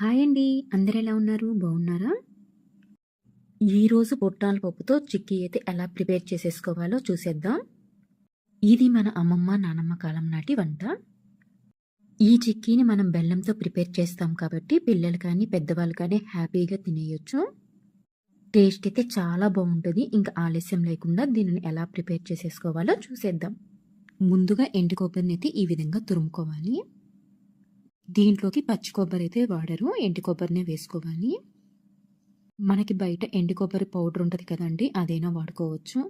Hi అండి. అందరూ ఎలా ఉన్నారు? బాగున్నారా? ఈరోజు పుట్నాల పప్పుతో చిక్కీ అయితే ఎలా ప్రిపేర్ చేసేసుకోవాలో చూసేద్దాం. ఇది మన అమ్మమ్మ, నానమ్మ కాలం నాటి వంట. ఈ చిక్కీని మనం బెల్లంతో ప్రిపేర్ చేస్తాం కాబట్టి పిల్లలు కానీ, పెద్దవాళ్ళు కానీ హ్యాపీగా తినేయొచ్చు. టేస్ట్ అయితే చాలా బాగుంటుంది. ఇంకా ఆలస్యం లేకుండా దీనిని ఎలా ప్రిపేర్ చేసేసుకోవాలో చూసేద్దాం. ముందుగా ఎండు కొబ్బరిని అయితే ఈ విధంగా తురుముకోవాలి. దీంట్లోకి పచ్చి కొబ్బరి అయితే వాడరు, ఎండు కొబ్బరినే వేసుకోవాలి. మనకి బయట ఎండు కొబ్బరి పౌడర్ ఉంటుంది కదండి, అదైనా వాడుకోవచ్చు.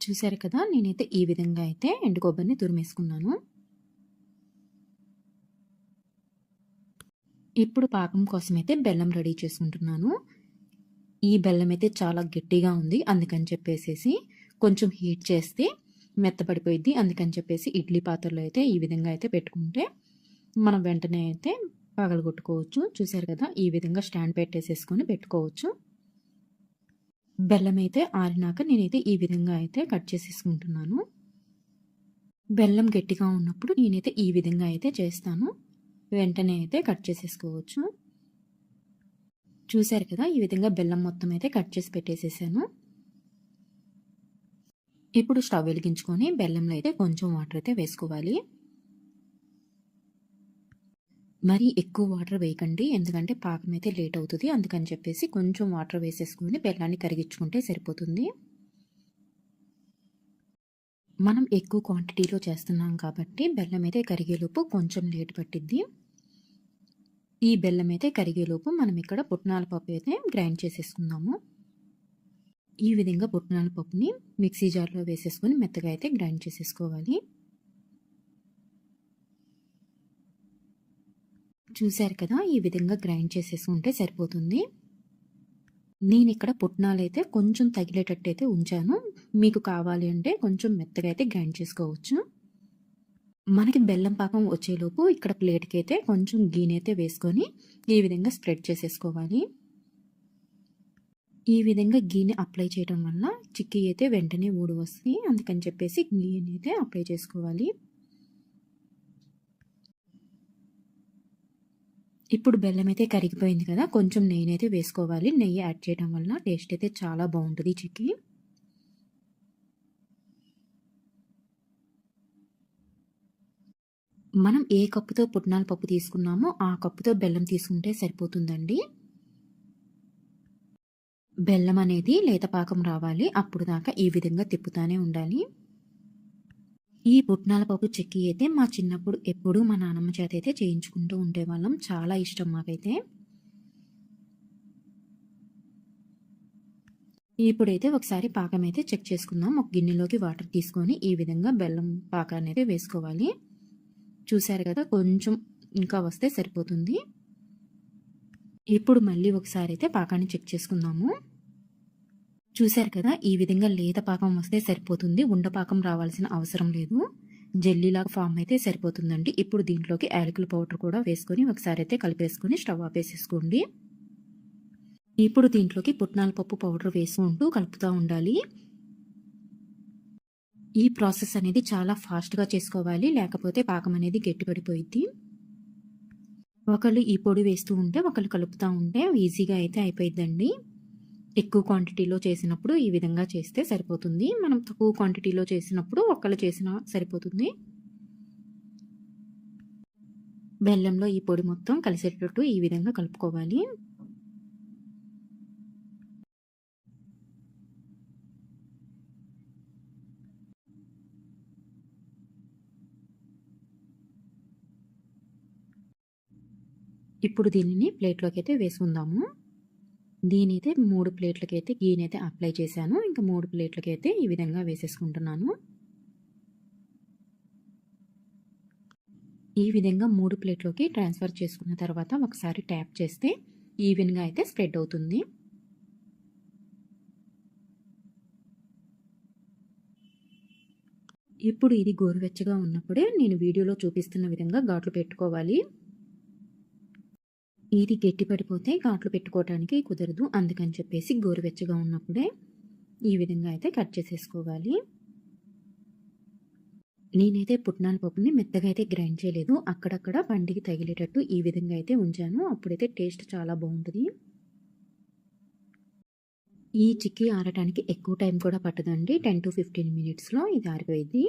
చూసారు కదా, నేనైతే ఈ విధంగా అయితే ఎండు కొబ్బరిని తురిమేసుకున్నాను. ఇప్పుడు పాకం కోసం అయితే బెల్లం రెడీ చేసుకుంటున్నాను. ఈ బెల్లం అయితే చాలా గట్టిగా ఉంది, అందుకని చెప్పేసి కొంచెం హీట్ చేస్తే మెత్తపడిపోయిద్ది. అందుకని చెప్పేసి ఇడ్లీ పాత్రలో అయితే ఈ విధంగా అయితే పెట్టుకుంటే మనం వెంటనే అయితే పగలగొట్టుకోవచ్చు. చూసారు కదా, ఈ విధంగా స్టాండ్ పెట్టేసేసుకొని పెట్టుకోవచ్చు. బెల్లం అయితే ఆరినాక నేనైతే ఈ విధంగా అయితే కట్ చేసేసుకుంటున్నాను. బెల్లం గట్టిగా ఉన్నప్పుడు నేనైతే ఈ విధంగా అయితే చేస్తాను. వెంటనే అయితే కట్ చేసేసుకోవచ్చు. చూసారు కదా, ఈ విధంగా బెల్లం మొత్తం అయితే కట్ చేసి పెట్టేసేసాను. ఇప్పుడు స్టవ్ వెలిగించుకొని బెల్లంలో అయితే కొంచెం వాటర్ అయితే వేసుకోవాలి. మరి ఎక్కువ వాటర్ వేయకండి, ఎందుకంటే పాకం అయితే లేట్ అవుతుంది. అందుకని చెప్పేసి కొంచెం వాటర్ వేసేసుకుని బెల్లాన్ని కరిగించుకుంటే సరిపోతుంది. మనం ఎక్కువ క్వాంటిటీలో చేస్తున్నాం కాబట్టి బెల్లం అయితే కరిగేలోపు కొంచెం లేట్ పట్టిద్ది. ఈ బెల్లం అయితే కరిగేలోపు మనం ఇక్కడ పుట్నాల పప్పు అయితే గ్రైండ్ చేసేసుకుందాము. ఈ విధంగా పుట్నాల పప్పుని మిక్సీ జార్లో వేసేసుకొని మెత్తగా అయితే గ్రైండ్ చేసేసుకోవాలి. చూశారు కదా, ఈ విధంగా గ్రైండ్ చేసేసుకుంటే సరిపోతుంది. నేను ఇక్కడ పుట్నాలు అయితే కొంచెం తగిలేటట్టు అయితే ఉంచాను. మీకు కావాలి అంటే కొంచెం మెత్తగా అయితే గ్రైండ్ చేసుకోవచ్చు. మనకి బెల్లం పాకం వచ్చేలోపు ఇక్కడ ప్లేట్కి అయితే కొంచెం గీనైతే వేసుకొని ఈ విధంగా స్ప్రెడ్ చేసేసుకోవాలి. ఈ విధంగా గీని అప్లై చేయడం వల్ల చిక్కీ అయితే వెంటనే ఊడి వస్తుంది. అందుకని చెప్పేసి గీని అయితే అప్లై చేసుకోవాలి. ఇప్పుడు బెల్లం అయితే కరిగిపోయింది కదా, కొంచెం నెయ్యి అయితే వేసుకోవాలి. నెయ్యి యాడ్ చేయడం వల్ల టేస్ట్ అయితే చాలా బాగుంటుంది చిక్కీ. మనం ఏ కప్పుతో పుట్నాల పప్పు తీసుకున్నామో ఆ కప్పుతో బెల్లం తీసుకుంటే సరిపోతుందండి. బెల్లం అనేది లేత పాకం రావాలి, అప్పుడు దాకా ఈ విధంగా తిప్పుతానే ఉండాలి. ఈ పుట్నాల పప్పు చిక్కీ అయితే మా చిన్నప్పుడు ఎప్పుడూ మా నానమ్మ చేత అయితే చేయించుకుంటూ ఉండేవాళ్ళం. చాలా ఇష్టం మాకైతే. ఇప్పుడైతే ఒకసారి పాకం అయితే చెక్ చేసుకుందాం. ఒక గిన్నెలోకి వాటర్ తీసుకొని ఈ విధంగా బెల్లం పాకాన్ని అయితే వేసుకోవాలి. చూసారు కదా, కొంచెం ఇంకా వస్తే సరిపోతుంది. ఇప్పుడు మళ్ళీ ఒకసారి అయితే పాకాన్ని చెక్ చేసుకుందాము. చూసారు కదా, ఈ విధంగా లేత పాకం వస్తే సరిపోతుంది. ఉండపాకం రావాల్సిన అవసరం లేదు. జెల్లీలాగా ఫామ్ అయితే సరిపోతుందండి. ఇప్పుడు దీంట్లోకి యాలకుల పౌడర్ కూడా వేసుకొని ఒకసారి అయితే కలిపేసుకొని స్టవ్ ఆపేసేసుకోండి. ఇప్పుడు దీంట్లోకి పుట్నాల పప్పు పౌడర్ వేసుకుంటూ కలుపుతూ ఉండాలి. ఈ ప్రాసెస్ అనేది చాలా ఫాస్ట్గా చేసుకోవాలి, లేకపోతే పాకం అనేది గట్టిపడిపోయిద్ది. ఒకళ్ళు ఈ పొడి వేస్తూ ఉంటే ఒకళ్ళు కలుపుతూ ఉంటే ఈజీగా అయితే అయిపోయిద్దండి. ఎక్కువ క్వాంటిటీలో చేసినప్పుడు ఈ విధంగా చేస్తే సరిపోతుంది. మనం తక్కువ క్వాంటిటీలో చేసినప్పుడు ఒక్కళ్ళు చేసినా సరిపోతుంది. బెల్లంలో ఈ పొడి మొత్తం కలిసేటట్టు ఈ విధంగా కలుపుకోవాలి. ఇప్పుడు దీనిని ప్లేట్లోకి అయితే వేసుకుందాము. దీనైతే 3 ప్లేట్లకైతే గీనైతే అప్లై చేశాను. ఇంకా 3 ప్లేట్లకైతే ఈ విధంగా వేసేసుకుంటున్నాను. ఈ విధంగా 3 ప్లేట్లోకి ట్రాన్స్ఫర్ చేసుకున్న తర్వాత ఒకసారి ట్యాప్ చేస్తే ఈవెన్గా అయితే స్ప్రెడ్ అవుతుంది. ఇప్పుడు ఇది గోరువెచ్చగా ఉన్నప్పుడే నేను వీడియోలో చూపిస్తున్న విధంగా ఘాట్లు పెట్టుకోవాలి. ఇది గట్టిపడిపోతే ఘాట్లు పెట్టుకోవడానికి కుదరదు. అందుకని చెప్పేసి గోరువెచ్చగా ఉన్నప్పుడే ఈ విధంగా అయితే కట్ చేసేసుకోవాలి. నేనైతే పుట్నాల పప్పుని మెత్తగా అయితే గ్రైండ్ చేయలేదు. అక్కడక్కడ పంటికి తగిలేటట్టు ఈ విధంగా అయితే ఉంచాను. అప్పుడైతే టేస్ట్ చాలా బావుంటది. ఈ చిక్కీ ఆరటానికి ఎక్కువ టైం కూడా పట్టదండి. 10-15 మినిట్స్‌లో ఇది ఆరిపోయిద్ది.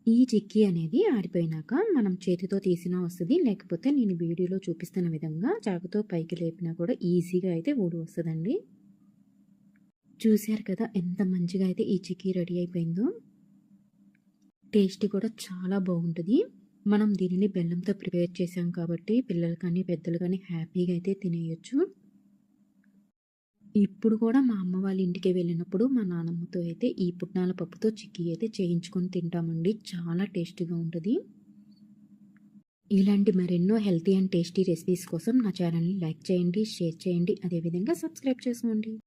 ఈ చిక్కీ అనేది ఆరిపోయినాక మనం చేతితో తీసినా వస్తది. లేకపోతే నేను వీడియోలో చూపిస్తున్న విధంగా చాకుతో పైకి లేపినా కూడా ఈజీగా అయితే ఊడి వస్తదండి. చూసారు కదా ఎంత మంచిగా అయితే ఈ చిక్కీ రెడీ అయిపోయిందో. టేస్ట్ కూడా చాలా బాగుంటది. మనం దీనిని బెల్లంతో ప్రిపేర్ చేసాం కాబట్టి పిల్లలు కానీ, పెద్దలు కానీ హ్యాపీగా అయితే తినేయొచ్చు. ఇప్పుడు కూడా మా అమ్మ వాళ్ళ ఇంటికి వెళ్ళినప్పుడు మా నానమ్మతో అయితే ఈ పుట్నాల పప్పుతో చిక్కీ అయితే చేయించుకొని తింటామండి. చాలా టేస్టీగా ఉంటది. ఇలాంటి మరెన్నో హెల్తీ అండ్ టేస్టీ రెసిపీస్ కోసం నా ఛానల్‌ని లైక్ చేయండి, షేర్ చేయండి. అదేవిధంగా సబ్స్క్రైబ్ చేసుకోండి.